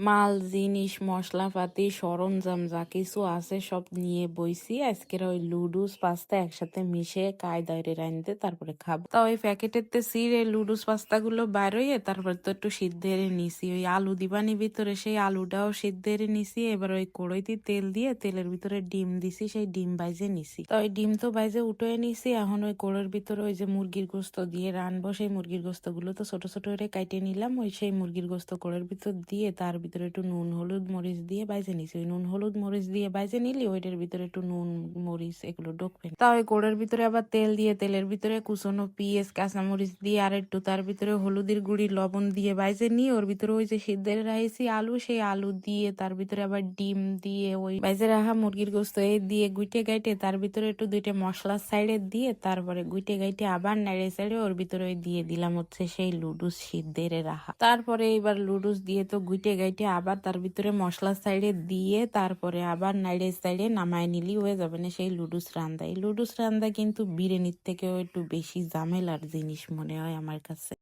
মাল জিনিস মশলাপাতি সরঞ্জাম যা কিছু আছে সব নিয়ে বইছি। আজকের ওই লুডুস পাস্তা একসাথে মিশে কায়দায় রাইন্দে তারপরে খাবো। তা ওই প্যাকেটের তে সিরে লুডুস পাস্তা গুলো বাইরইয়ে তারপরে তো একটু সিদ্ধ এরে নিছি। ওই আলু দিবানি ভিতরে সেই আলুটাও সিদ্ধ এরে নিছি। এবার ওই কড়াইতে তেল দিয়ে তেলের ভিতরে ডিম দিছি, সেই ডিম বাইজে নিছি। তো ওই ডিম তো বাইজে উঠে নিছি। এখন ওই কড়াইর ভিতরে ওই যে মুরগির গোস্ত দিয়ে রানবো, সেই মুরগির গোস্ত গুলো তো ছোট ছোট করে কাইটে নিলাম। ওই সেই মুরগির গোস্ত কড়াইর ভিতর দিয়ে তার ভিতরে একটু নুন হলুদ মরিচ দিয়ে বাইজে নিছি। ওই নুন হলুদ মরিচ দিয়ে বাইজে নিলি ওইটার ভিতরে একটু নুন মরিচ এগুলো ঢুকবে। তা ওই কড়াইর ভিতরে আবার তেল দিয়ে তেলের ভিতরে কুচনো পেঁয়াজ কাঁচামরিচ দিয়ে আর একটু তার ভিতরে হলুদের গুঁড়ি লবণ দিয়ে বাইজে নিয়ে ওর ভিতরে ওই যে সিদ্ধের রাইছি আলু, সেই আলু দিয়ে তার ভিতরে আবার ডিম দিয়ে ওই বাইজে রাখা মুরগির গোস্ত এই দিয়ে গুইটে গাইটে তার ভিতরে একটু দুইটা মশলা সাইডে দিয়ে তারপরে গুইটে গাইটে আবার নেড়ে সাইডে ওর ভিতরে ওই দিয়ে দিলাম হচ্ছে সেই লুডুস সিদ্ধের রাখা। তারপরে এবার লুডুস দিয়ে তো গুইটে গাইটে আবার তার ভিতরে মশলা সাইডে দিয়ে তারপরে আবার নাইড়ে সাইডে নামায় নিলি হয়ে যাবে না সেই লুডুস রান্দা। এই লুডুস রান্দা কিন্তু বিরিয়ানির থেকেও একটু বেশি ঝামেলার জিনিস মনে হয় আমার কাছে।